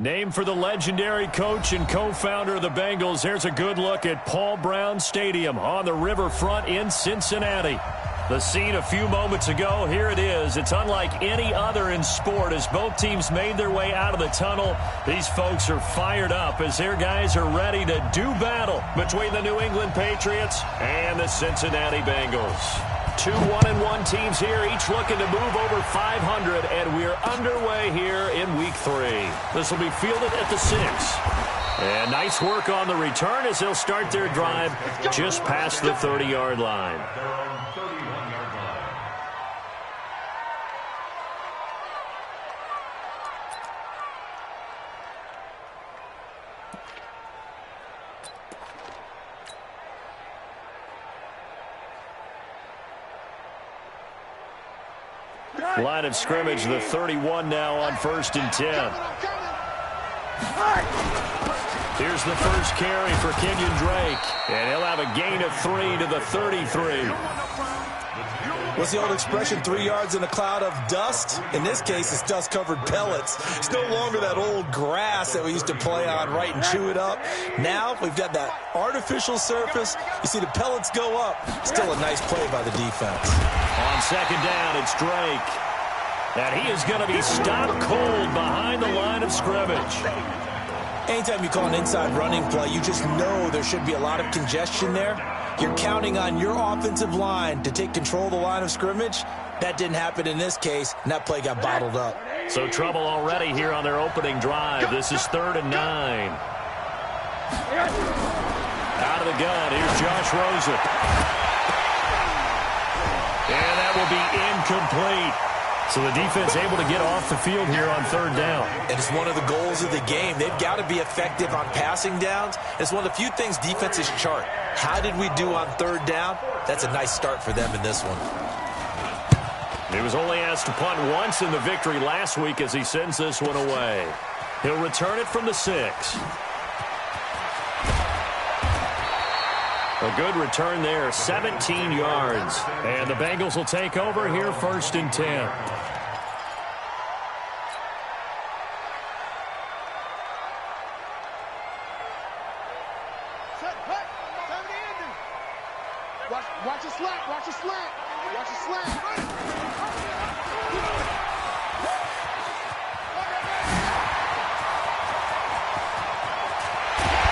Named for the legendary coach and co-founder of the Bengals, here's a good look at Paul Brown Stadium on the riverfront in Cincinnati. The scene a few moments ago, here it is. It's unlike any other in sport as both teams made their way out of the tunnel. These folks are fired up as their guys are ready to do battle between the New England Patriots and the Cincinnati Bengals. Two 1-1 teams here, each looking to move over 500, and we're underway here in Week 3. This will be fielded at the 6. And nice work on the return as they'll start their drive just past the 30-yard line. Line of scrimmage, the 31 now on 1st and 10. Here's the first carry for Kenyon Drake, and he'll have a gain of 3 to the 33. What's the old expression, 3 yards in a cloud of dust? In this case, it's dust-covered pellets. It's no longer that old grass that we used to play on, right, and chew it up. Now we've got that artificial surface. You see the pellets go up. Still a nice play by the defense. On 2nd down, it's Drake. And he is going to be stopped cold behind the line of scrimmage. Anytime you call an inside running play, you just know there should be a lot of congestion there. You're counting on your offensive line to take control of the line of scrimmage. That didn't happen in this case, and that play got bottled up. So trouble already here on their opening drive. This is 3rd and 9. Out of the gun, here's Josh Rosen. And that will be incomplete. So the defense able to get off the field here on 3rd down. And it's one of the goals of the game. They've got to be effective on passing downs. It's one of the few things defenses chart. How did we do on 3rd down? That's a nice start for them in this one. He was only asked to punt once in the victory last week as he sends this one away. He'll return it from the 6. A good return there, 17 yards. And the Bengals will take over here 1st and 10. Watch a slant, watch a slant, watch a slant.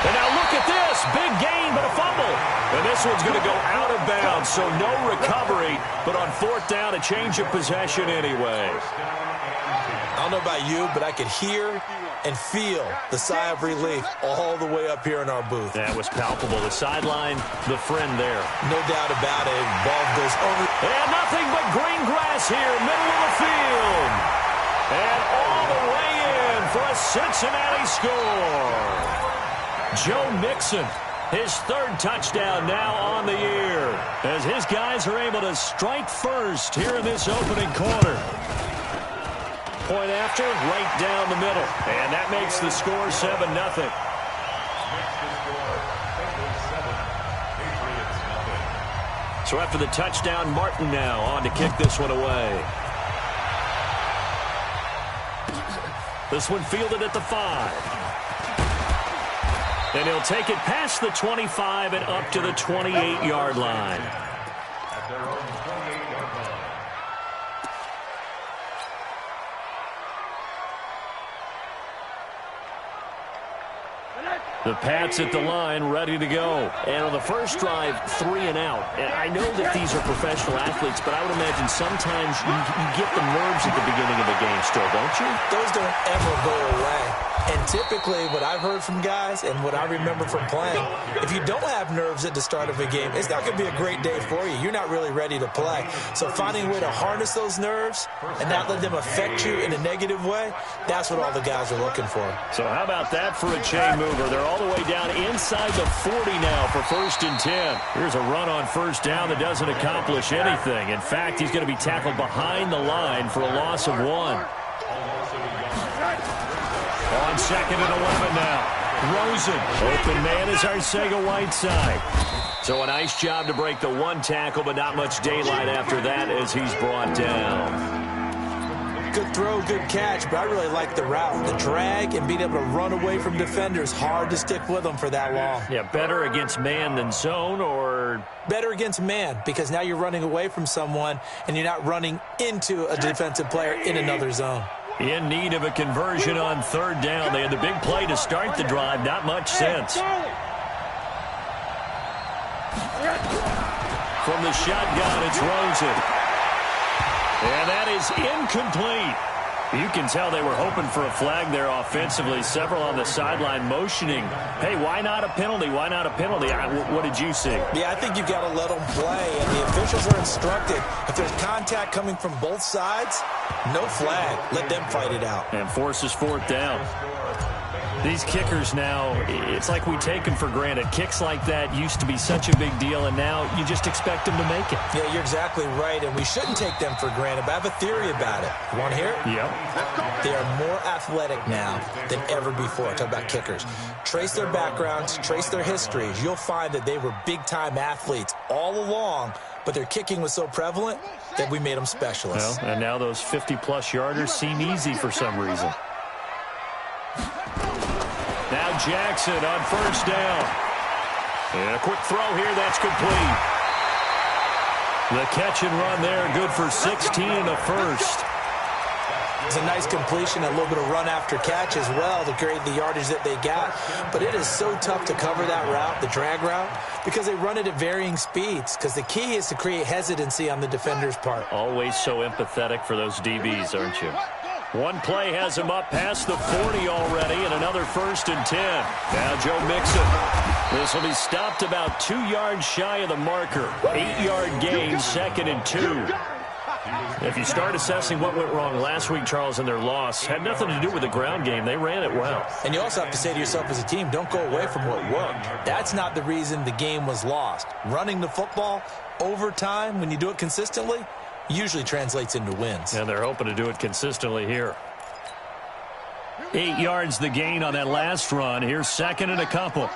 And now look at this, big gain but a fumble. And this one's going to go out of bounds, so no recovery. But on 4th down, a change of possession anyway. I don't know about you, but I could hear and feel the sigh of relief all the way up here in our booth. That was palpable. The sideline, the friend there. No doubt about it. Ball goes over. And nothing but green grass here, middle of the field. And all the way in for a Cincinnati score. Joe Mixon, his 3rd touchdown now on the year, as his guys are able to strike first here in this opening quarter. Point after, right down the middle. And that makes the score 7-0. So after the touchdown, Martin now on to kick this one away. This one fielded at the 5. And he'll take it past the 25 and up to the 28-yard line. The Pats at the line, ready to go. And on the first drive, 3 and out. And I know that these are professional athletes, but I would imagine sometimes you get the nerves at the beginning of the game still, don't you? Those don't ever go away. And typically, what I've heard from guys and what I remember from playing, if you don't have nerves at the start of a game, it's not going to be a great day for you. You're not really ready to play. So finding a way to harness those nerves and not let them affect you in a negative way, that's what all the guys are looking for. So how about that for a chain mover? They're all the way down inside the 40 now for 1st and 10. Here's a run on 1st down that doesn't accomplish anything. In fact, he's going to be tackled behind the line for a loss of 1. On 2nd and 11 now. Rosen. Open man is Arcega-Whiteside. So a nice job to break the 1 tackle, but not much daylight after that as he's brought down. Good throw, good catch, but I really like the route. The drag and being able to run away from defenders, hard to stick with them for that long. Yeah, better against man than zone, or? Better against man, because now you're running away from someone and you're not running into a defensive player in another zone. In need of a conversion on third down. They had the big play to start the drive. Not much sense. From the shotgun, it's Rosen. And that is incomplete. You can tell they were hoping for a flag there offensively. Several on the sideline motioning, hey, why not a penalty? Why not a penalty? What did you see? Yeah, I think you've got to let them play, and the officials are instructed. If there's contact coming from both sides, no flag. Let them fight it out. And forces fourth down. These kickers now, it's like we take them for granted. Kicks like that used to be such a big deal, and now you just expect them to make it. Yeah, you're exactly right, and we shouldn't take them for granted, but I have a theory about it. You want to hear it? Yep. They are more athletic now than ever before. Talk about kickers. Trace their backgrounds, trace their histories. You'll find that they were big-time athletes all along, but their kicking was so prevalent that we made them specialists. Well, and now those 50-plus yarders seem easy for some reason. Now Jackson on first down. And a quick throw here, that's complete. The catch and run there, good for 16 and a first. It's a nice completion, a little bit of run after catch as well to create the yardage that they got. But it is so tough to cover that route, the drag route, because they run it at varying speeds. Because the key is to create hesitancy on the defender's part. Always so empathetic for those DBs, aren't you? One play has him up past the 40 already, and another 1st and 10. Now Joe Mixon. This will be stopped about 2 yards shy of the marker. 8-yard gain, 2nd and 2. If you start assessing what went wrong last week, Charles, in their loss, had nothing to do with the ground game. They ran it well. And you also have to say to yourself as a team, don't go away from what worked. That's not the reason the game was lost. Running the football over time, when you do it consistently, usually translates into wins. And they're hoping to do it consistently here. 8 yards the gain on that last run. Here's 2nd and a couple.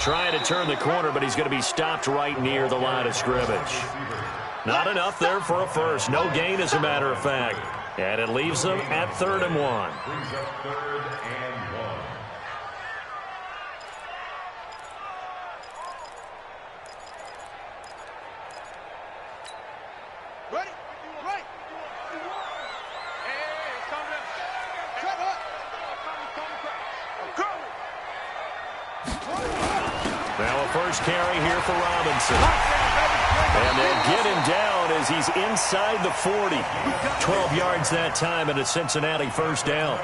Trying to turn the corner, but he's going to be stopped right near the line of scrimmage. Not enough there for a first. No gain, as a matter of fact. And it leaves them at 3rd and 1. Now a first carry here for Robinson. And they'll get him down as he's inside the 40. 12 yards that time, and a Cincinnati 1st down.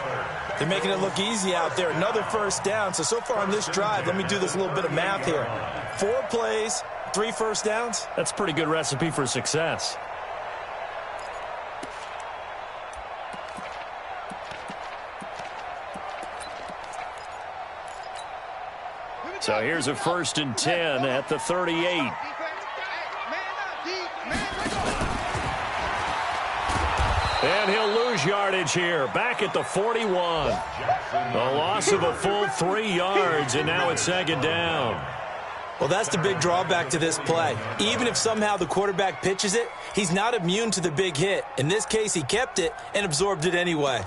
They're making it look easy out there. Another 1st down. So far on this drive, let me do this little bit of math here. 4 plays, 3 first downs. That's a pretty good recipe for success. So here's a 1st and 10 at the 38. And he'll lose yardage here, back at the 41. A loss of a full 3 yards, and now it's 2nd down. Well, that's the big drawback to this play. Even if somehow the quarterback pitches it, he's not immune to the big hit. In this case, he kept it and absorbed it anyway.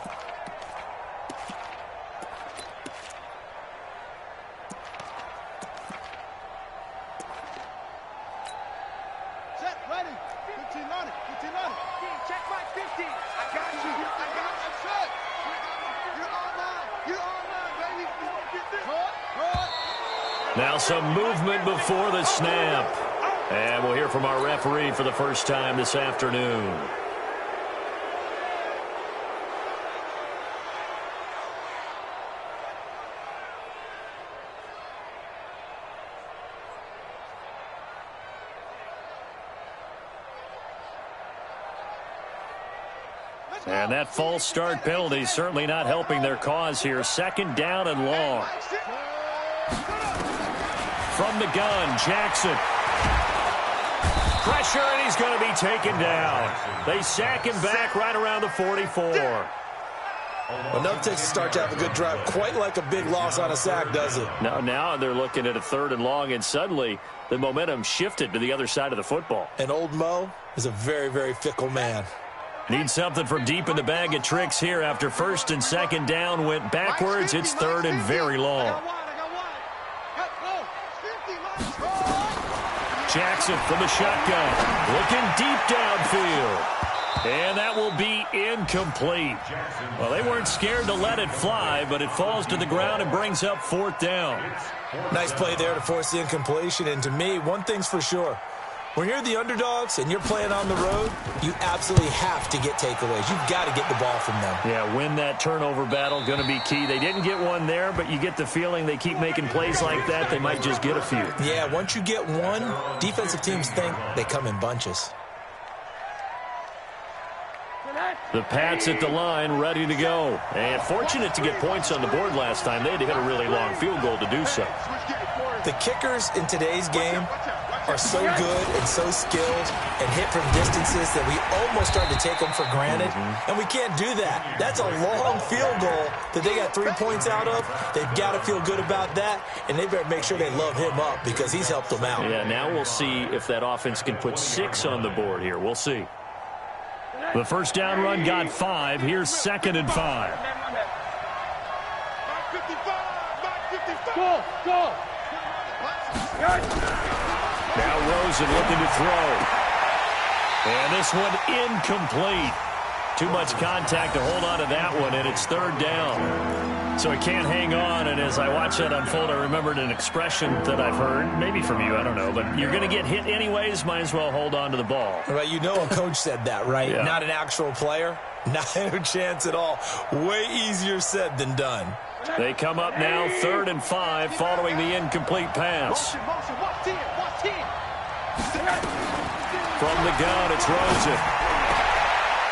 Now some movement before the snap. And we'll hear from our referee for the first time this afternoon. And that false start penalty certainly not helping their cause here. 2nd down and long. From the gun, Jackson. Pressure, and he's going to be taken down. They sack him back right around the 44. Well, enough takes to start to have a good drive. Quite like a big loss on a sack, does it? Now they're looking at a 3rd and long, and suddenly the momentum shifted to the other side of the football. And old Mo is a very, very fickle man. Need something from deep in the bag of tricks here after 1st and 2nd down went backwards. It's 3rd and very long. Jackson from the shotgun, looking deep downfield. And that will be incomplete. Well, they weren't scared to let it fly, but it falls to the ground and brings up 4th down. Nice play there to force the incompletion. And to me, one thing's for sure. When you're the underdogs and you're playing on the road, you absolutely have to get takeaways. You've got to get the ball from them. Yeah, win that turnover battle, going to be key. They didn't get one there, but you get the feeling they keep making plays like that, they might just get a few. Yeah, once you get one, defensive teams think they come in bunches. The Pats at the line, ready to go. And fortunate to get points on the board last time. They had to hit a really long field goal to do so. The kickers in today's game are so good and so skilled and hit from distances that we almost start to take them for granted. And we can't do that. That's a long field goal that they got 3 points out of. They've got to feel good about that, and they better make sure they love him up because he's helped them out. Yeah, now we'll see if that offense can put 6 on the board here. We'll see. The first down run got 5. Here's 2nd and 5. Go. Now Rosen looking to throw. And this one incomplete. Too much contact to hold on to that one, and it's 3rd down. So he can't hang on, and as I watch that unfold, I remembered an expression that I've heard, maybe from you, I don't know, but you're going to get hit anyways, might as well hold on to the ball. Right, you know a coach said that, right? Yeah. Not an actual player. Not a chance at all. Way easier said than done. They come up now, 3rd and 5, following the incomplete pass. From the gun, it's Rosen.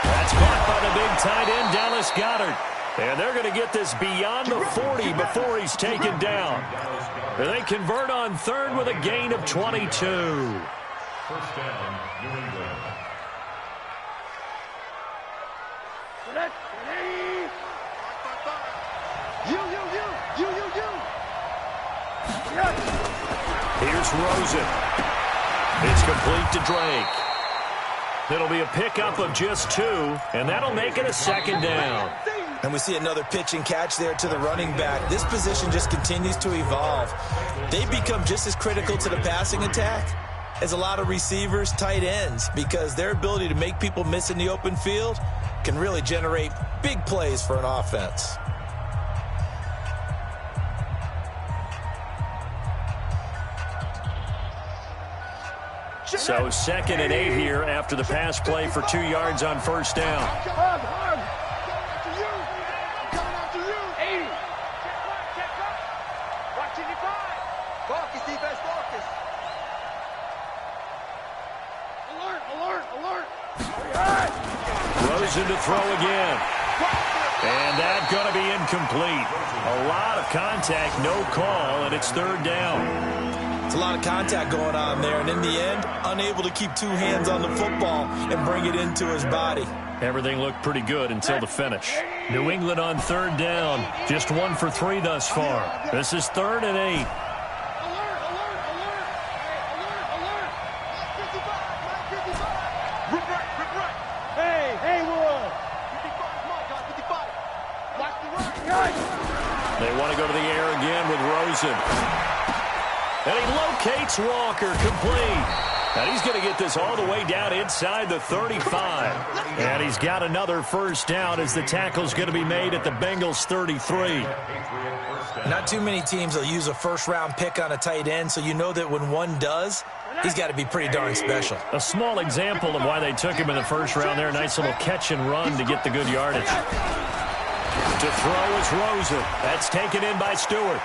That's caught by the big tight end, Dallas Goedert. And they're going to get this beyond the 40 before he's taken down. And they convert on 3rd with a gain of 22. First down, New England. Here's Rosen. It's complete to Drake. It'll be a pickup of just 2, and that'll make it a 2nd down. And we see another pitch and catch there to the running back. This position just continues to evolve. They become just as critical to the passing attack as a lot of receivers, tight ends, because their ability to make people miss in the open field can really generate big plays for an offense. So 2nd and 8 here after the pass play for 2 yards on 1st down. Rosen to throw again. And that's going to be incomplete. A lot of contact, no call, and it's 3rd down. It's a lot of contact going on there, and in the end, unable to keep 2 hands on the football and bring it into his body. Everything looked pretty good until the finish. New England on 3rd down. Just 1 for 3 thus far. This is 3rd and 8. They want to go to the air again with Rosen. And he locates Walker, complete. And he's going to get this all the way down inside the 35. And he's got another first down as the tackle's going to be made at the Bengals 33. Not too many teams will use a first-round pick on a tight end, so you know that when one does, he's got to be pretty darn special. A small example of why they took him in the first round there. Nice little catch and run to get the good yardage. To throw is Rosen. That's taken in by Stewart.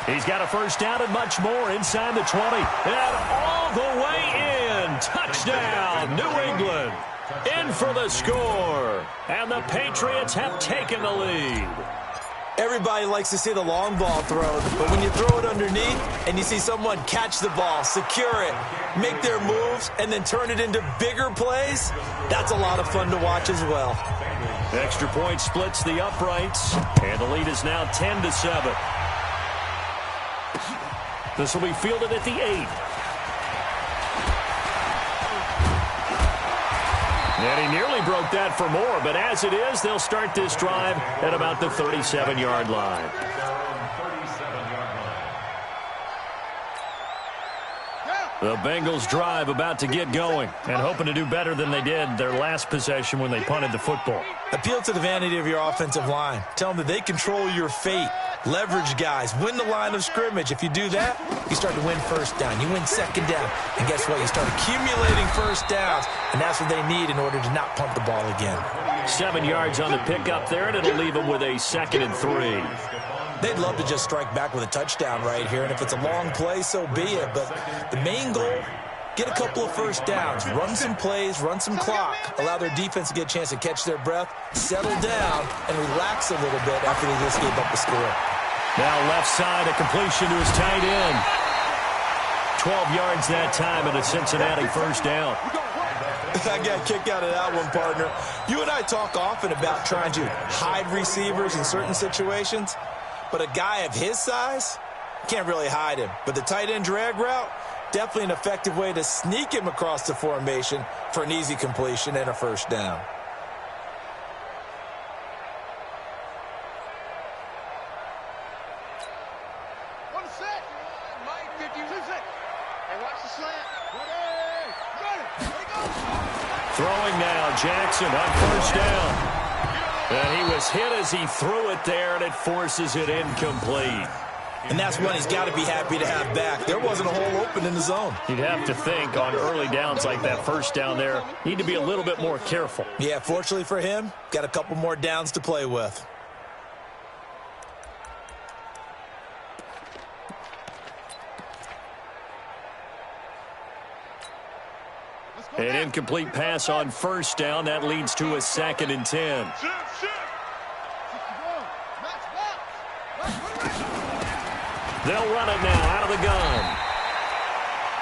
He's got a first down and much more inside the 20. And all the way in. Touchdown, New England. In for the score. And the Patriots have taken the lead. Everybody likes to see the long ball thrown, but when you throw it underneath and you see someone catch the ball, secure it, make their moves, and then turn it into bigger plays, that's a lot of fun to watch as well. Extra point splits the uprights, and the lead is now 10-7. This will be fielded at the 8. And he nearly broke that for more, but as it is, they'll start this drive at about the 37-yard line. The Bengals drive about to get going and hoping to do better than they did their last possession when they punted the football. Appeal to the vanity of your offensive line. Tell them that they control your fate. Leverage guys. Win the line of scrimmage. If you do that, you start to win first down. You win second down. And guess what? You start accumulating first downs. And that's what they need in order to not punt the ball again. 7 yards on the pickup there, and it'll leave them with a 2nd and 3. They'd love to just strike back with a touchdown right here. And if it's a long play, so be it. But the main goal, get a couple of first downs. Run some plays, run some clock. Allow their defense to get a chance to catch their breath, settle down, and relax a little bit after they just gave up the score. Now left side, a completion to his tight end. 12 yards that time and a Cincinnati first down. I got a kick out of that one, partner. You and I talk often about trying to hide receivers in certain situations, but a guy of his size can't really hide him. But the tight end drag route, definitely an effective way to sneak him across the formation for an easy completion and a first down. Throwing now, Jackson on first down. And he was hit as he threw it there, and it forces it incomplete. And that's one he's got to be happy to have back. There wasn't a hole open in the zone. You'd have to think on early downs like that first down there, need to be a little bit more careful. Yeah, fortunately for him, got a couple more downs to play with. An incomplete pass on first down. That leads to a 2nd and 10. They'll run it now out of the gun.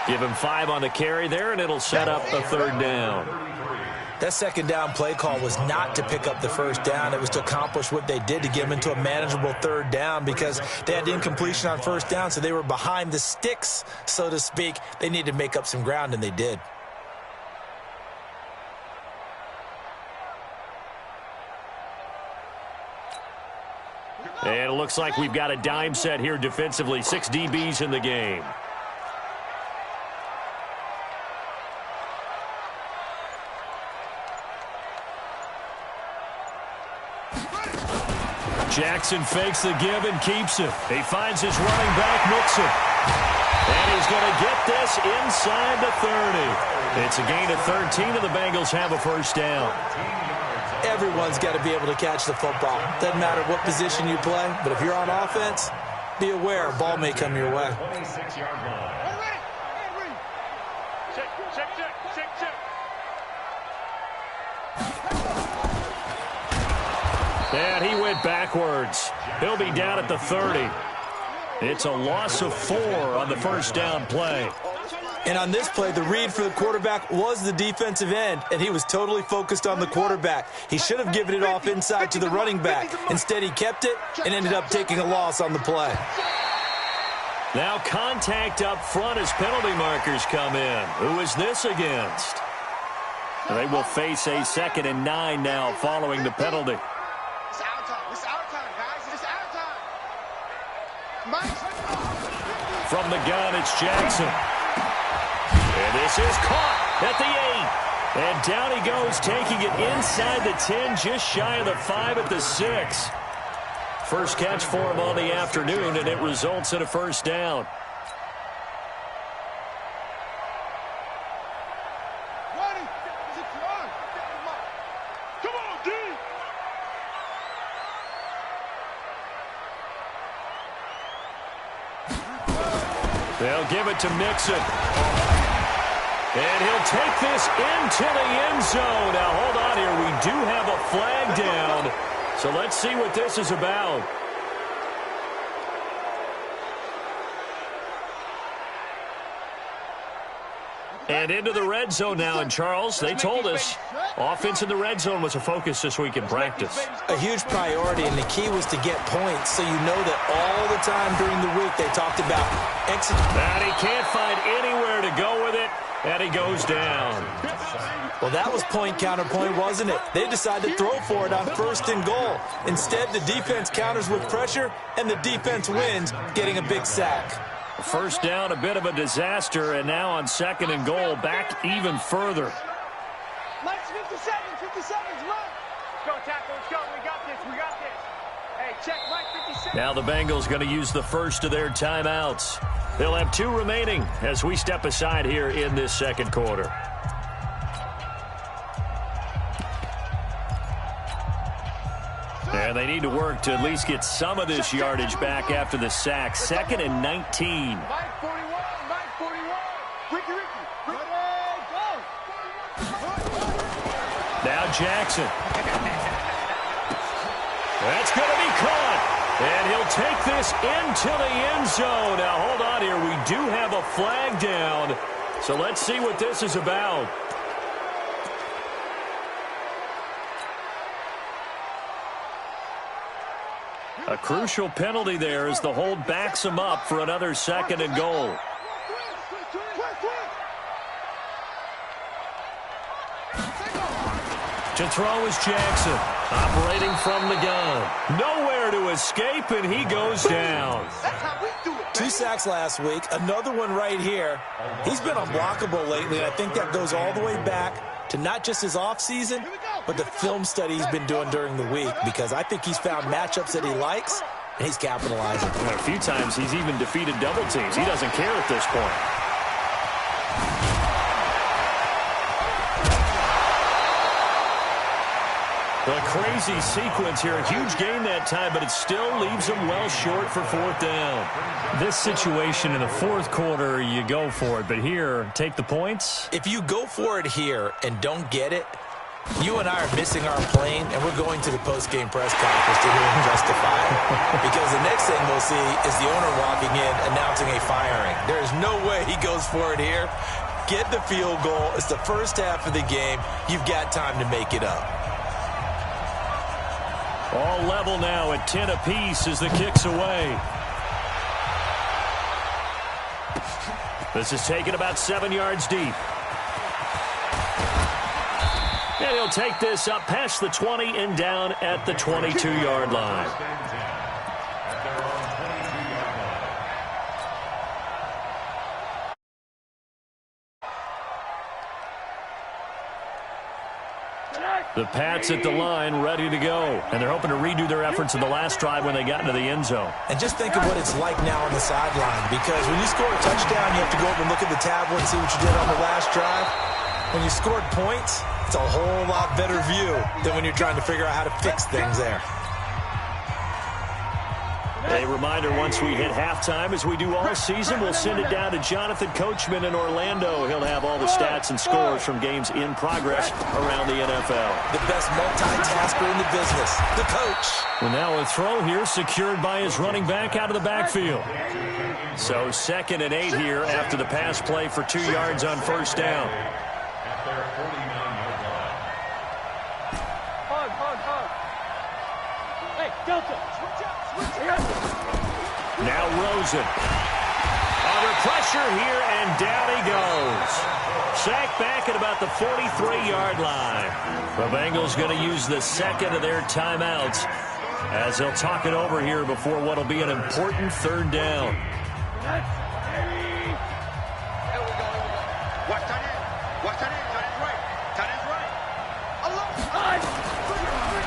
Give him 5 on the carry there, and it'll set up a 3rd down. That second down play call was not to pick up the first down. It was to accomplish what they did to get them into a manageable 3rd down because they had incompletion on first down, so they were behind the sticks, so to speak. They needed to make up some ground, and they did. And it looks like we've got a dime set here defensively. 6 DBs in the game. Jackson fakes the give and keeps it. He finds his running back, Mixon. And he's going to get this inside the 30. It's a gain of 13, and the Bengals have a first down. Everyone's got to be able to catch the football. Doesn't matter what position you play, but if you're on offense, be aware a ball may come your way. And he went backwards. He'll be down at the 30. It's a loss of 4 on the first down play. And on this play, the read for the quarterback was the defensive end, and he was totally focused on the quarterback. He should have given it off inside to the running back. Instead, he kept it and ended up taking a loss on the play. Now contact up front as penalty markers come in. Who is this against? They will face a 2nd and 9 now following the penalty. It's our time. It's our time, guys. It's our time. From the gun, it's Jackson. And this is caught at the 8. And down he goes, taking it inside the 10, just shy of the 5 at the 6. First catch for him on the afternoon, and it results in a first down. Come on, D. They'll give it to Mixon. And he'll take this into the end zone. Now, hold on here. We do have a flag down. So let's see what this is about. And into the red zone now. And, Charles, they told us offense in the red zone was a focus this week in practice. A huge priority, and the key was to get points, so you know that all the time during the week they talked about executing. And he can't find anywhere to go with it, and he goes down. Well, that was point counterpoint, wasn't it? They decided to throw for it on 1st and goal. Instead, the defense counters with pressure, and the defense wins, getting a big sack. First down, a bit of a disaster, and now on 2nd and goal, back even further. Mike's 50 seconds, run. Go, tackle, let's go. We got this. Hey, check, Mike, 50 seconds. Now the Bengals going to use the first of their timeouts. They'll have 2 remaining as we step aside here in this 2nd quarter. And they need to work to at least get some of this yardage back after the sack. 2nd and 19. Mike 41. Ricky. Ready, go. Now Jackson. That's going to be caught. And he'll take this into the end zone. Now, hold on here. We do have a flag down. So let's see what this is about. A crucial penalty there as the hold backs him up for another 2nd and goal. To throw is Jackson, operating from the gun. Nowhere to escape, and he goes down. 2 sacks last week, another one right here. He's been unblockable lately, and I think that goes all the way back to not just his offseason, but the film study he's been doing during the week, because I think he's found matchups that he likes, and he's capitalizing. And a few times he's even defeated double teams. He doesn't care at this point. A crazy sequence here. A huge gain that time, but it still leaves him well short for 4th down. This situation in the 4th quarter, you go for it. But here, take the points. If you go for it here and don't get it, you and I are missing our plane, and we're going to the post-game press conference to hear him justify it. Because the next thing we'll see is the owner walking in announcing a firing. There is no way he goes for it here. Get the field goal. It's the first half of the game. You've got time to make it up. All level now at 10 apiece as the kick's away. This is taken about 7 yards deep. And he'll take this up past the 20 and down at the 22-yard line. The Pats at the line, ready to go. And they're hoping to redo their efforts in the last drive when they got into the end zone. And just think of what it's like now on the sideline. Because when you score a touchdown, you have to go up and look at the tablet and see what you did on the last drive. When you scored points, it's a whole lot better view than when you're trying to figure out how to fix things there. A reminder, once we hit halftime, as we do all season, we'll send it down to Jonathan Coachman in Orlando. He'll have all the stats and scores from games in progress around the NFL. The best multitasker in the business, the coach. Well, now a throw here secured by his running back out of the backfield. So 2nd and 8 here after the pass play for 2 yards on 1st down. At their 49-yard line. Hug. Hey, Delta. Now Rosen. Under pressure here, and down he goes. Sacked back at about the 43-yard line. The Bengals going to use the 2nd of their timeouts as they'll talk it over here before what will be an important 3rd down.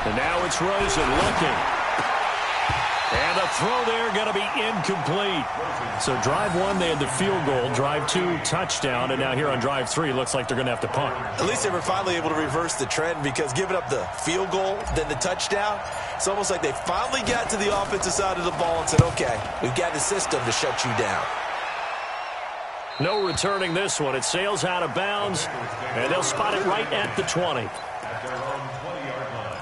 And now it's Rosen looking. And the throw there going to be incomplete. So drive 1, they had the field goal. Drive 2, touchdown. And now here on drive 3, looks like they're going to have to punt. At least they were finally able to reverse the trend, because giving up the field goal, then the touchdown, it's almost like they finally got to the offensive side of the ball and said, okay, we've got the system to shut you down. No returning this one. It sails out of bounds, and they'll spot it right at the 20. At their own 20-yard line.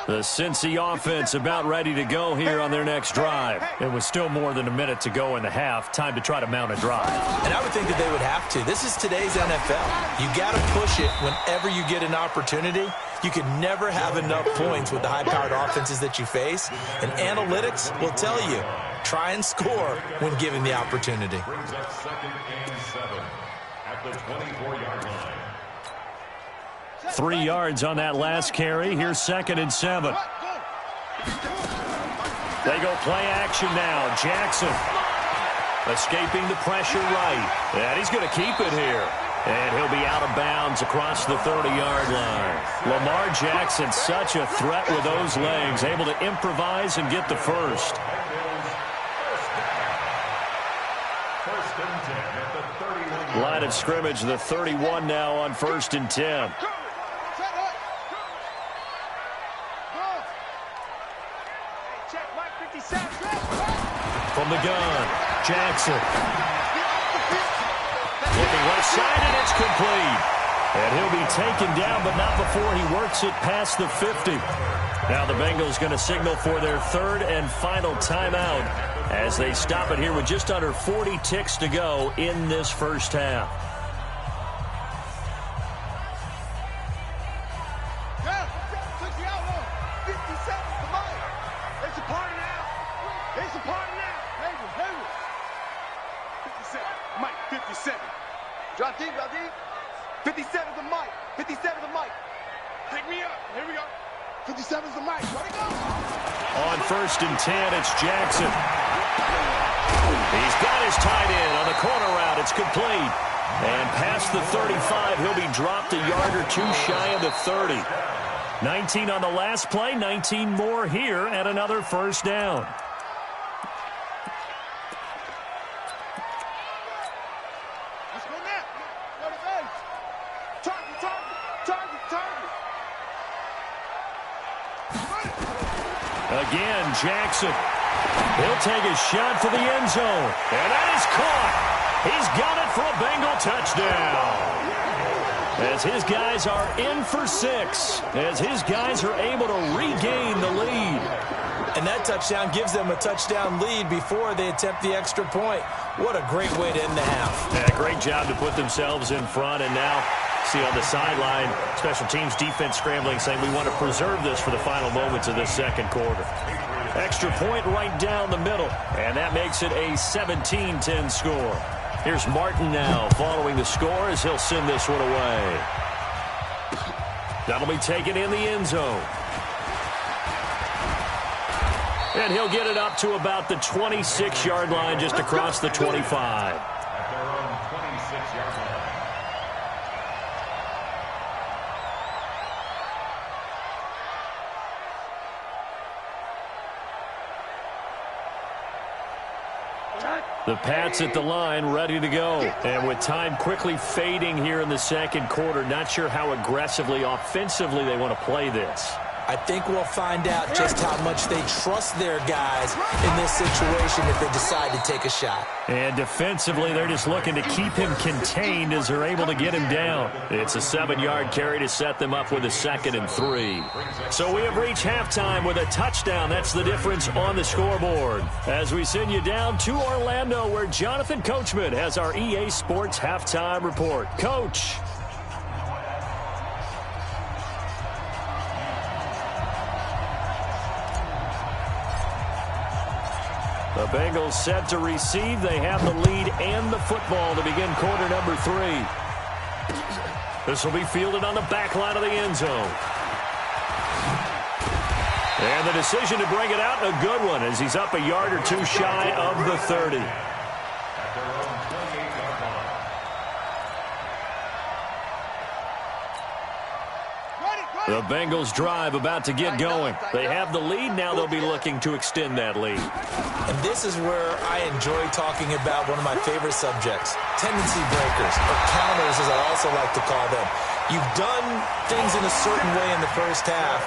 The Cincy offense about ready to go here on their next drive. It was still more than a minute to go in the half. Time to try to mount a drive. And I would think that they would have to. This is today's NFL. You got to push it whenever you get an opportunity. You can never have enough points with the high-powered offenses that you face. And analytics will tell you, try and score when given the opportunity. Brings up 2nd and 7 at the 24-yard line. 3 yards on that last carry. Here's 2nd and 7. They go play action now. Jackson escaping the pressure right. And he's going to keep it here. And he'll be out of bounds across the 30-yard line. Lamar Jackson, such a threat with those legs, able to improvise and get the first. First and 10 at the 31. Line of scrimmage, the 31 now on 1st and 10. From the gun, Jackson. Looking left side, and it's complete. And he'll be taken down, but not before he works it past the 50. Now the Bengals going to signal for their 3rd and final timeout as they stop it here with just under 40 ticks to go in this first half. Drop deep, 57's the mic. 57's the mic. Pick me up. Here we go. 57's the mic. Let it go. On 1st and 10, it's Jackson. He's got his tight end on the corner route. It's complete. And past the 35, he'll be dropped a yard or two shy of the 30. 19 on the last play, 19 more here at another first down. Again, Jackson. He'll take a shot for the end zone. And that is caught. He's got it for a Bengal touchdown. As his guys are in for 6. As his guys are able to regain the lead. And that touchdown gives them a touchdown lead before they attempt the extra point. What a great way to end the half. Yeah, great job to put themselves in front. And now, see on the sideline, special teams defense scrambling, saying we want to preserve this for the final moments of this second quarter. Extra point right down the middle. And that makes it a 17-10 score. Here's Martin now following the score as he'll send this one away. That'll be taken in the end zone. And he'll get it up to about the 26-yard line, just across the 25. At their own 26-yard line. The Pats at the line, ready to go. And with time quickly fading here in the second quarter, not sure how aggressively, offensively they want to play this. I think we'll find out just how much they trust their guys in this situation if they decide to take a shot. And defensively, they're just looking to keep him contained as they're able to get him down. It's a 7-yard carry to set them up with a 2nd and 3. So we have reached halftime with a touchdown. That's the difference on the scoreboard. As we send you down to Orlando, where Jonathan Coachman has our EA Sports halftime report. Coach. The Bengals set to receive. They have the lead and the football to begin quarter number 3. This will be fielded on the back line of the end zone. And the decision to bring it out, a good one, as he's up a yard or two shy of the 30. At their own 28-yard line. The Bengals drive about to get going. They have the lead. Now they'll be looking to extend that lead. And this is where I enjoy talking about one of my favorite subjects, tendency breakers, or counters as I also like to call them. You've done things in a certain way in the first half.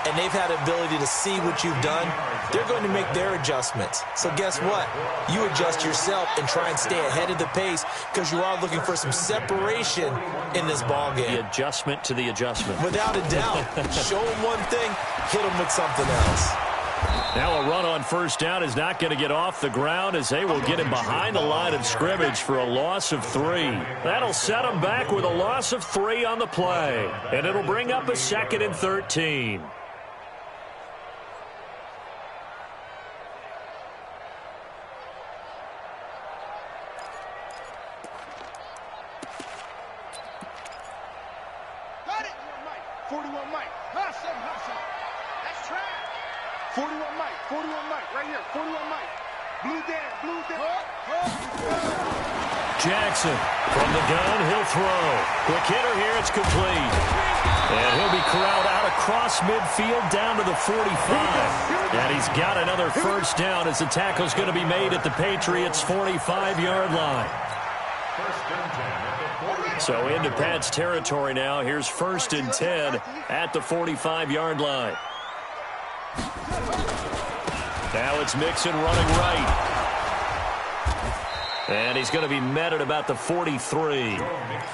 and they've had the ability to see what you've done, they're going to make their adjustments. So guess what? You adjust yourself and try and stay ahead of the pace because you are looking for some separation in this ball game. The adjustment to the adjustment. Without a doubt. Show them one thing, hit them with something else. Now a run on first down is not going to get off the ground as they will get him behind the line of scrimmage for a loss of 3. That'll set him back with a loss of 3 on the play. And it'll bring up a 2nd and 13. Got it. 41 Mike. Hustle. That's trash. 41 Mike. 41 Mike. Right here. 41 Mike. Blue down. Jackson from the gun. He'll throw. Quick hitter here. It's complete. And he'll be corralled out across midfield down to the 45. And he's got another first down as the tackle's going to be made at the Patriots' 45-yard line. So into Pat's territory now. Here's 1st and 10 at the 45-yard line. Now it's Mixon running right. And he's going to be met at about the 43.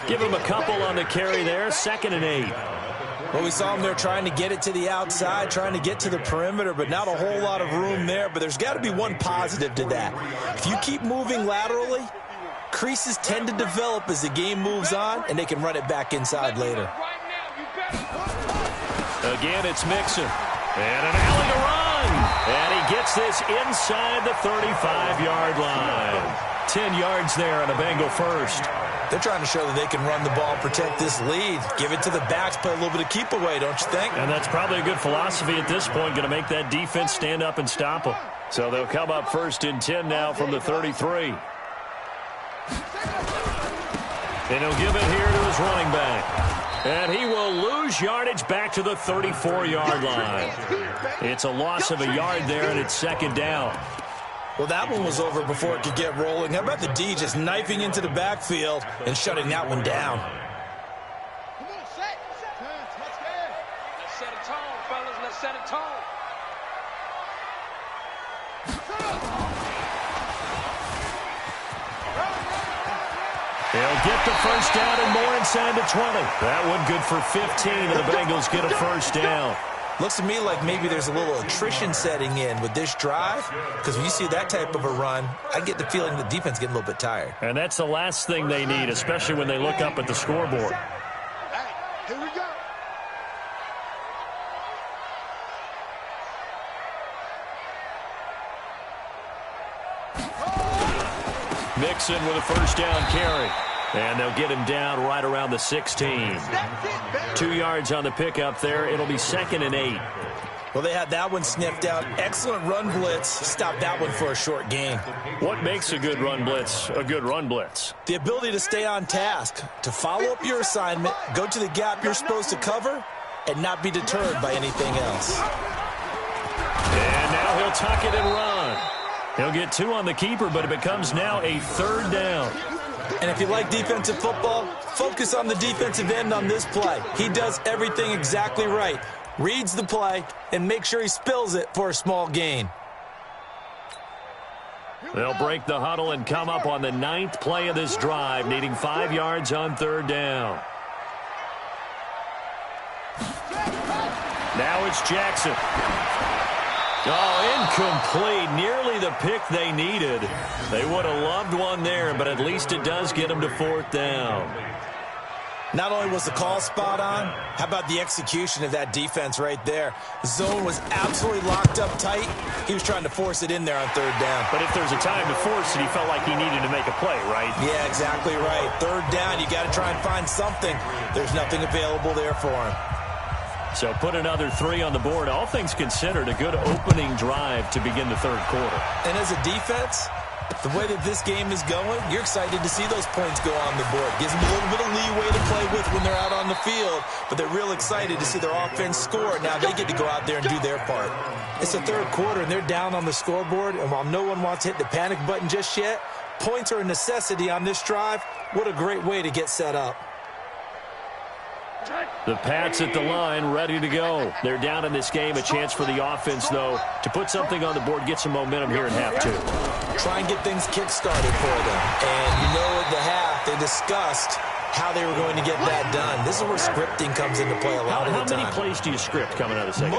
Give him a couple on the carry there. 2nd and 8. Well, we saw him there trying to get it to the outside, trying to get to the perimeter, but not a whole lot of room there. But there's got to be one positive to that. If you keep moving laterally, creases tend to develop as the game moves on, and they can run it back inside later. Again, it's Mixon. And an alley to run. And he gets this inside the 35-yard line. 10 yards there on a Bengal first. They're trying to show that they can run the ball, protect this lead. Give it to the backs, play a little bit of keep away, don't you think? And that's probably a good philosophy at this point, going to make that defense stand up and stop them. So they'll come up 1st and 10 now from the 33. And he'll give it here to his running back. And he will lose yardage back to the 34-yard line. It's a loss of a yard there, and it's 2nd down. Well, that one was over before it could get rolling. How about the D just knifing into the backfield and shutting that one down? Come on, set. Let's set a tone, fellas. Let's set a tone. They'll get the first down and more inside the 20. That one good for 15, and the Bengals get a first down. Looks to me like maybe there's a little attrition setting in with this drive, because when you see that type of a run, I get the feeling the defense getting a little bit tired. And that's the last thing they need, especially when they look up at the scoreboard. Hey, here we go. Mixon with a first down carry. And they'll get him down right around the 16. 2 yards on the pickup there. It'll be 2nd and 8. Well, they had that one sniffed out. Excellent run blitz. Stop that one for a short gain. What makes a good run blitz a good run blitz? The ability to stay on task, to follow up your assignment, go to the gap you're supposed to cover, and not be deterred by anything else. And now he'll tuck it and run. He'll get 2 on the keeper, but it becomes now a 3rd down. And if you like defensive football, focus on the defensive end on this play. He does everything exactly right. Reads the play and make sure he spills it for a small gain. They'll break the huddle and come up on the 9th play of this drive, needing 5 yards on 3rd down. Now it's Jackson. Oh, incomplete. Nearly the pick they needed. They would have loved one there, but at least it does get them to 4th down. Not only was the call spot on, how about the execution of that defense right there? The zone was absolutely locked up tight. He was trying to force it in there on 3rd down. But if there's a time to force it, he felt like he needed to make a play, right? Yeah, exactly right. 3rd down, you got to try and find something. There's nothing available there for him. So put another 3 on the board. All things considered, a good opening drive to begin the 3rd quarter. And as a defense, the way that this game is going, you're excited to see those points go on the board. Gives them a little bit of leeway to play with when they're out on the field, but they're real excited to see their offense score. Now they get to go out there and do their part. It's the 3rd quarter, and they're down on the scoreboard, and while no one wants to hit the panic button just yet, points are a necessity on this drive. What a great way to get set up. The Pats at the line, ready to go. They're down in this game. A chance for the offense, though, to put something on the board, get some momentum here in half two. Try and get things kick-started for them. And you know at the half, they discussed how they were going to get that done. This is where scripting comes into play a lot of the time. How many plays do you script coming out of the second?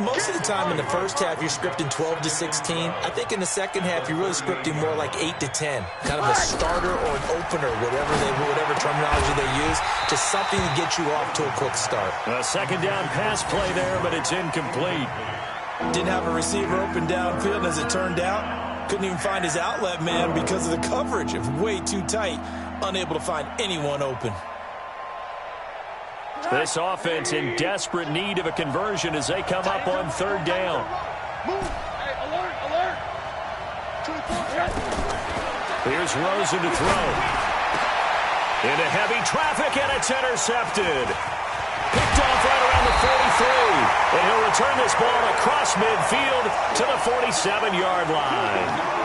Most of the time in the first half, you're scripting 12 to 16. I think in the second half, you're really scripting more like 8 to 10. Kind of a starter or an opener, whatever terminology they use, just something to get you off to a quick start. A second down pass play there, but it's incomplete. Didn't have a receiver open downfield, and as it turned out, couldn't even find his outlet man because of the coverage. It was way too tight. Unable to find anyone open. This offense in desperate need of a conversion as they come up on third down. Here's Rosen to throw. Into heavy traffic, and it's intercepted. Picked off right around the 43. And he'll return this ball across midfield to the 47-yard line.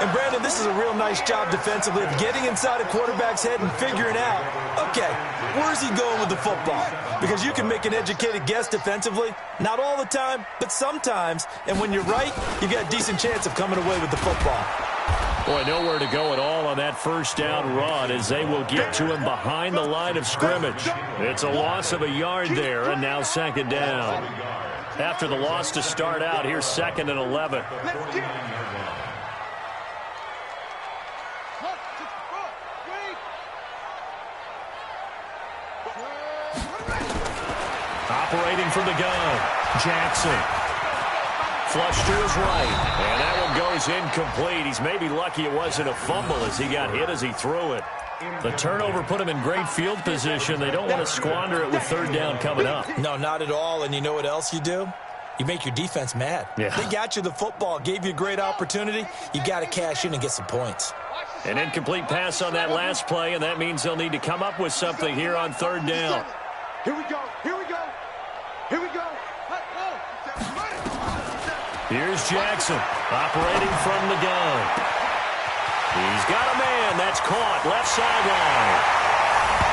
And, Brandon, this is a real nice job defensively of getting inside a quarterback's head and figuring out, okay, where's he going with the football? Because you can make an educated guess defensively, not all the time, but sometimes. And when you're right, you've got a decent chance of coming away with the football. Boy, nowhere to go at all on that first down run as they will get to him behind the line of scrimmage. It's a loss of a yard there, and now second down. After the loss to start out, here's 2nd and 11. Operating from the gun, Jackson. Flush to his right, and that one goes incomplete. He's maybe lucky it wasn't a fumble as he got hit as he threw it. The turnover put him in great field position. They don't want to squander it with third down coming up. No, not at all. And you know what else you do? You make your defense mad. Yeah. They got you the football, gave you a great opportunity. You got to cash in and get some points. An incomplete pass on that last play, and that means they'll need to come up with something here on third down. Here we go. Here we go. Here we go. Here's Jackson operating from the gun. He's got a man. That's caught left sideline.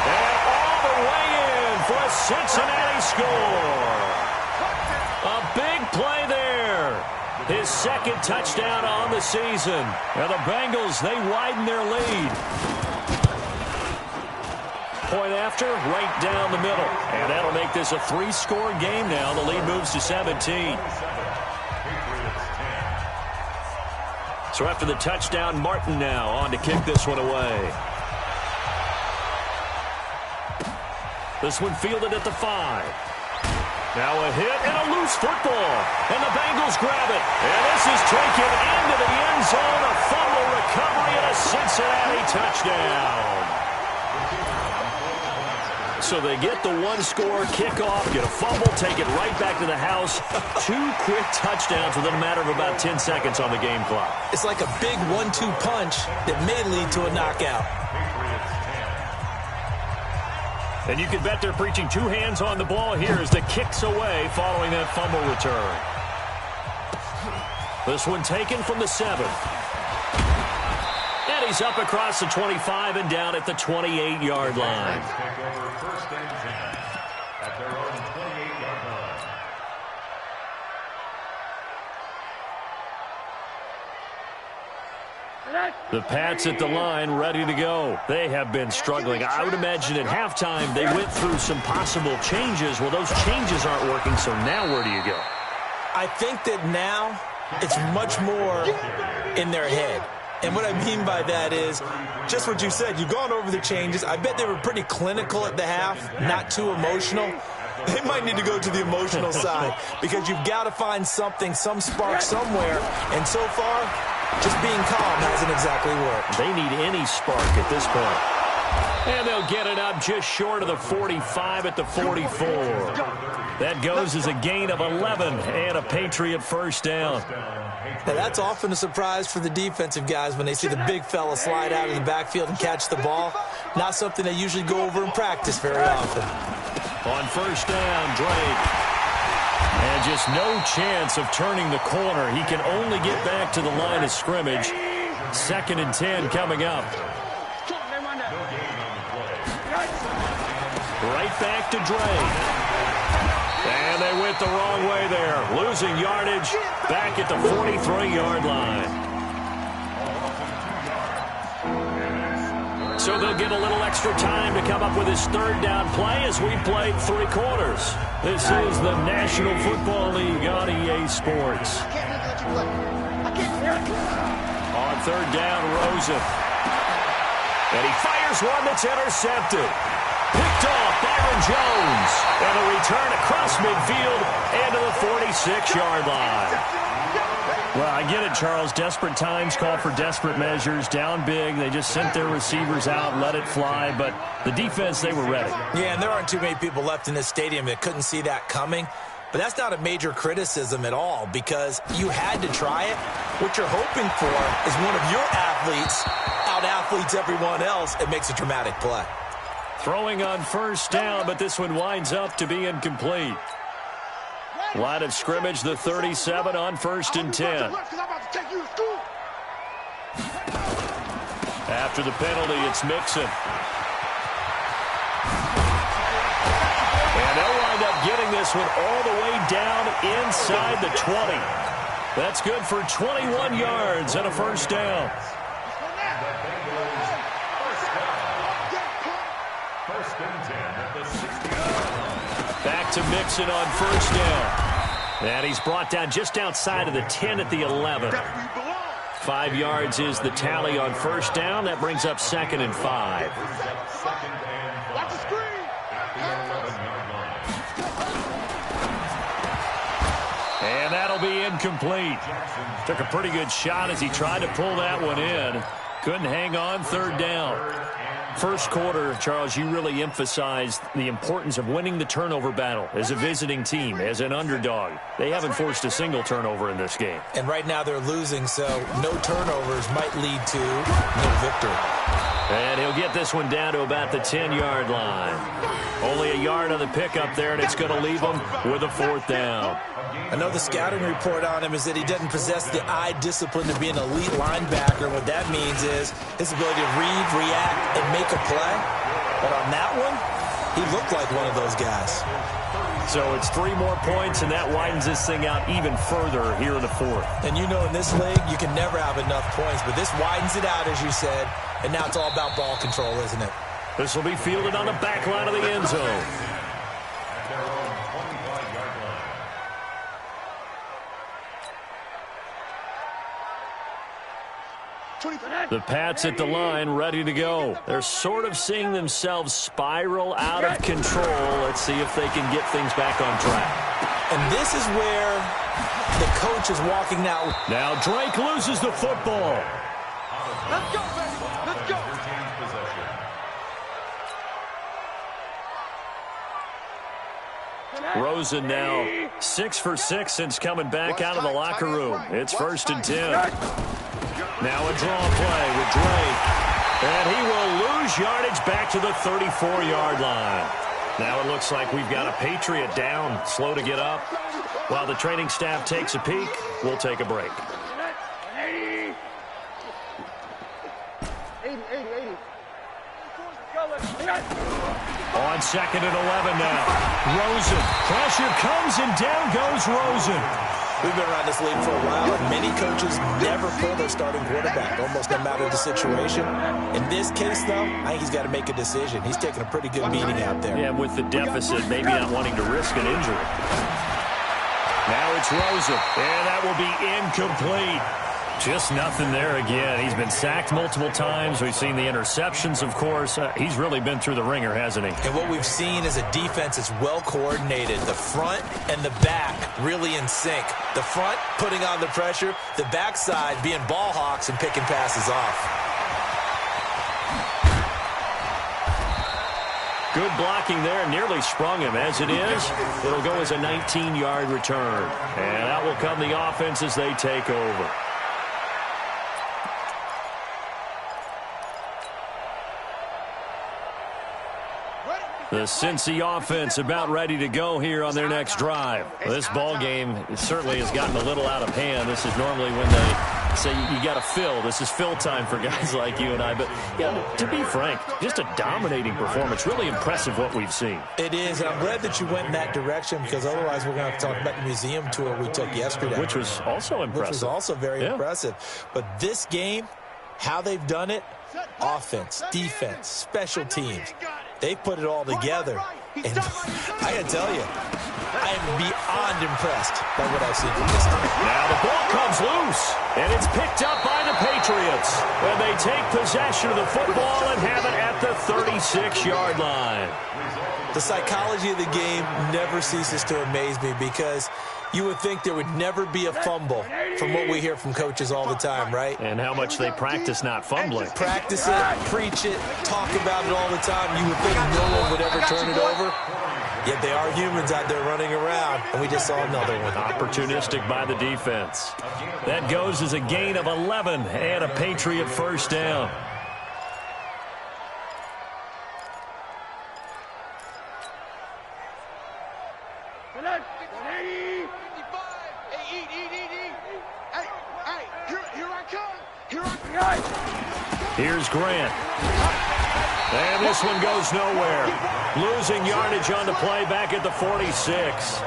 And all the way in for a Cincinnati score. A big play there. His second touchdown on the season. And the Bengals, they widen their lead. Point after, right down the middle. And that'll make this a 3-score game now. The lead moves to 17. So after the touchdown, Martin now on to kick this one away. This one fielded at the 5. Now a hit and a loose football. And the Bengals grab it. And this is taken into the end zone. A fumble recovery and a Cincinnati touchdown. So they get the 1-score kickoff, get a fumble, take it right back to the house. 2 quick touchdowns within a matter of about 10 seconds on the game clock. It's like a big 1-2 punch that may lead to a knockout. And you can bet they're preaching 2 hands on the ball here as the kick's away following that fumble return. This one taken from the 7. And he's up across the 25 and down at the 28-yard line. The Pats at the line, ready to go. They have been struggling. I would imagine at halftime they went through some possible changes. Well, those changes aren't working, so now where do you go? I think that now it's much more in their head. And what I mean by that is just what you said. You've gone over the changes. I bet they were pretty clinical at the half, not too emotional. They might need to go to the emotional side because you've got to find something, some spark somewhere. And so far, just being calm hasn't exactly worked. They need any spark at this point. And they'll get it up just short of the 45 at the 44. That goes as a gain of 11 and a Patriot first down. Now, that's often a surprise for the defensive guys when they see the big fella slide out of the backfield and catch the ball. Not something they usually go over in practice very often. On first down, Drake. And just no chance of turning the corner. He can only get back to the line of scrimmage. 2nd and 10 coming up. Right back to Drake. And they went the wrong way there. Losing yardage back at the 43-yard line. So they'll get a little extra time to come up with his third down play as we played 3 quarters. This is the National Football League on EA Sports. On third down, Rosen. And he fires one that's intercepted. Picked off Byron Jones. And a return across midfield and to the 46-yard line. Well, I get it, Charles. Desperate times call for desperate measures. Down big. They just sent their receivers out, let it fly. But the defense, they were ready. Yeah, and there aren't too many people left in this stadium that couldn't see that coming. But that's not a major criticism at all because you had to try it. What you're hoping for is one of your athletes out-athletes everyone else and makes a dramatic play. Throwing on first down, but this one winds up to be incomplete. Line of scrimmage, the 37 on 1st and 10. After the penalty, it's Mixon. And they'll wind up getting this one all the way down inside the 20. That's good for 21 yards and a first down. Back to Mixon on first down. And he's brought down just outside of the 10 at the 11. 5 yards is the tally on first down. That brings up 2nd and 5. Watch the screen. And that'll be incomplete. Took a pretty good shot as he tried to pull that one in. Couldn't hang on third down. First quarter, Charles, you really emphasized the importance of winning the turnover battle as a visiting team, as an underdog. They haven't forced a single turnover in this game. And right now they're losing, so no turnovers might lead to no victory. And he'll get this one down to about the 10-yard line. Only a yard on the pickup there, and it's going to leave him with a 4th down. I know the scouting report on him is that he doesn't possess the eye discipline to be an elite linebacker. And what that means is his ability to read, react, and make a play. But on that one, he looked like one of those guys. So it's 3 more points, and that widens this thing out even further here in the 4th. And you know in this league, you can never have enough points. But this widens it out, as you said. And now it's all about ball control, isn't it? This will be fielded on the back line of the end zone. The Pats at the line, ready to go. They're sort of seeing themselves spiral out of control. Let's see if they can get things back on track. And this is where the coach is walking now. Now Drake loses the football. Let's go, baby. Let's go. Rosen now 6 for 6 since coming back out of the locker room. It's 1st and 10. Now a draw play with Drake. And he will lose yardage back to the 34-yard line. Now it looks like we've got a Patriot down, slow to get up. While the training staff takes a peek, we'll take a break. 80. On 2nd and 11 now. Rosen. Pressure comes and down goes Rosen. We've been around this league for a while, and many coaches never pull their starting quarterback, almost no matter the situation. In this case, though, I think he's got to make a decision. He's taking a pretty good beating out there. Yeah, with the deficit, maybe not wanting to risk an injury. Now it's Rosen, and that will be incomplete. Just nothing there again. He's been sacked multiple times. We've seen the interceptions, of course. He's really been through the ringer, hasn't he? And what we've seen is a defense that's well coordinated. The front and the back really in sync. The front putting on the pressure. The backside being ball hawks and picking passes off. Good blocking there. Nearly sprung him. As it is, it'll go as a 19-yard return. And that will come the offense as they take over. The Cincy offense about ready to go here on their next drive. This ball game certainly has gotten a little out of hand. This is normally when they So you got to fill. This is fill time for guys like you and I. But yeah, to be frank, just a dominating performance. Really impressive what we've seen. It is, and I'm glad that you went in that direction because otherwise we're going to have to talk about the museum tour we took yesterday. Which was also impressive. Which was also very impressive. But this game, how they've done it, offense, defense, special teams, they've put it all together. And I got to tell you, I am beyond impressed by what I've seen from this team. Now the ball comes loose, and it's picked up by the Patriots. And they take possession of the football and have it at the 36-yard line. The psychology of the game never ceases to amaze me because you would think there would never be a fumble from what we hear from coaches all the time, right? And how much they practice not fumbling. Practice it, preach it, talk about it all the time. You would think no one would ever turn it over. Yet they are humans out there running around, and we just saw another one. Opportunistic by the defense. That goes as a gain of 11 and a Patriot first down. Here's Grant. And this one goes nowhere. Losing yardage on the play back at the 46.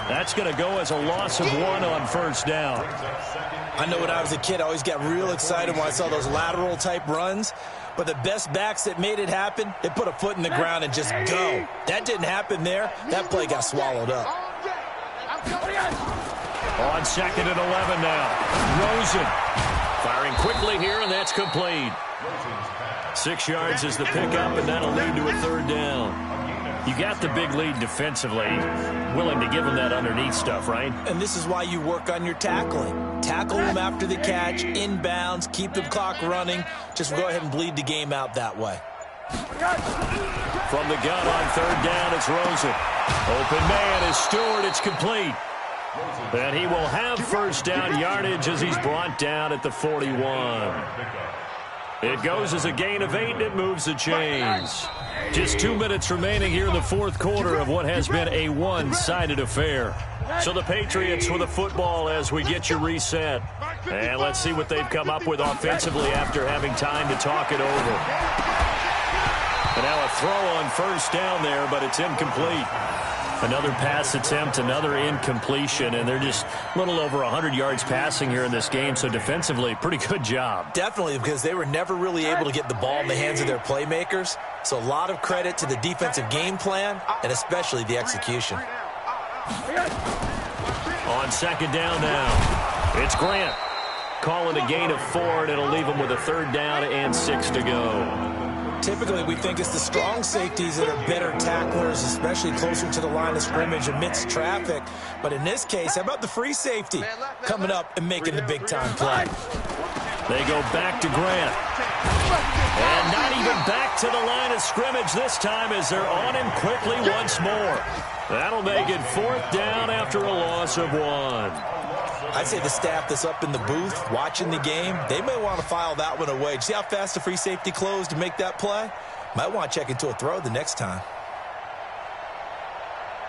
That's going to go as a loss of 1 on first down. I know when I was a kid, I always got real excited when I saw those lateral type runs. But the best backs that made it happen, they put a foot in the ground and just go. That didn't happen there. That play got swallowed up. On 2nd and 11 now. Rosen firing quickly here, and that's complete. 6 yards is the pickup, and that'll lead to a third down. You got the big lead defensively. Willing to give them that underneath stuff, right? And this is why you work on your tackling. Tackle them after the catch, inbounds, keep the clock running. Just go ahead and bleed the game out that way. From the gun on third down, it's Rosen. Open man is Stewart. It's complete. And he will have first down yardage as he's brought down at the 41. It goes as a gain of 8, and it moves the chains. Just 2 minutes remaining here in the fourth quarter of what has been a one-sided affair. So the Patriots with the football as we get you reset. And let's see what they've come up with offensively after having time to talk it over. And now a throw on first down there, but it's incomplete. Another pass attempt, another incompletion, and they're just a little over 100 yards passing here in this game, so defensively, pretty good job. Definitely, because they were never really able to get the ball in the hands of their playmakers, so a lot of credit to the defensive game plan and especially the execution. On second down now, it's Grant. Call it a gain of 4, and it'll leave them with a third down and 6 to go. Typically, we think it's the strong safeties that are better tacklers, especially closer to the line of scrimmage amidst traffic. But in this case, how about the free safety coming up and making the big-time play? They go back to Grant. And not even back to the line of scrimmage this time as they're on him quickly once more. That'll make it fourth down after a loss of 1. I'd say the staff that's up in the booth watching the game, they may want to file that one away. See how fast the free safety closed to make that play? Might want to check into a throw the next time.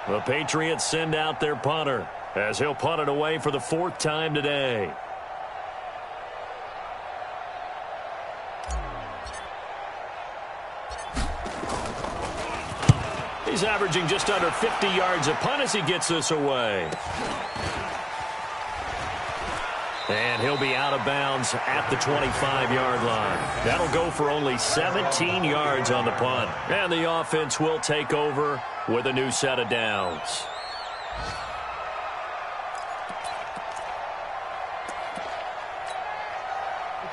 The Patriots send out their punter as he'll punt it away for the 4th time today. He's averaging just under 50 yards a punt as he gets this away. And he'll be out of bounds at the 25-yard line. That'll go for only 17 yards on the punt. And the offense will take over with a new set of downs.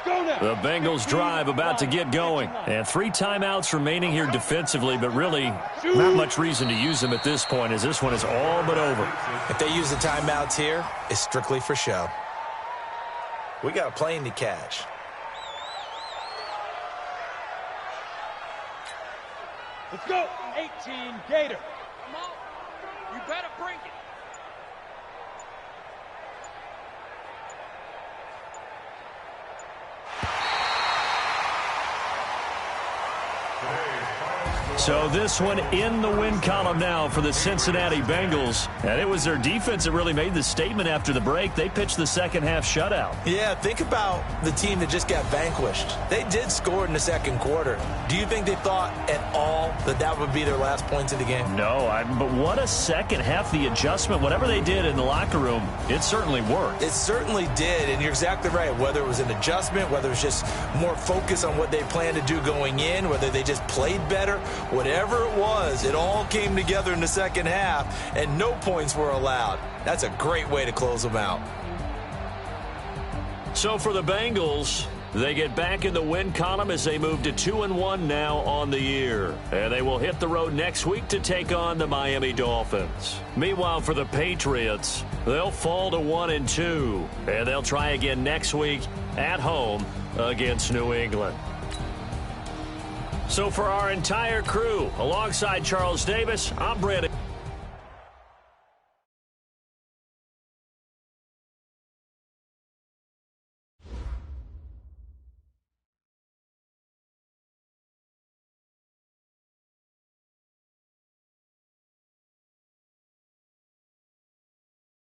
The Bengals drive about to get going. And 3 timeouts remaining here defensively, but really not much reason to use them at this point as this one is all but over. If they use the timeouts here, it's strictly for show. We got a plane to catch. Let's go. 18 Gator. Come on. You better bring it. Today's final So this one in the win column now for the Cincinnati Bengals. And it was their defense that really made the statement after the break. They pitched the second half shutout. Yeah, think about the team that just got vanquished. They did score in the second quarter. Do you think they thought at all that that would be their last points of the game? No, but what a second half. The adjustment, whatever they did in the locker room, it certainly worked. It certainly did, and you're exactly right. Whether it was an adjustment, whether it was just more focus on what they planned to do going in, whether they just played better, whatever it was, it all came together in the second half, and no points were allowed. That's a great way to close them out. So for the Bengals, they get back in the win column as they move to 2-1 now on the year. And they will hit the road next week to take on the Miami Dolphins. Meanwhile, for the Patriots, they'll fall to 1-2. And they'll try again next week at home against New England. So for our entire crew, alongside Charles Davis, I'm Brandon.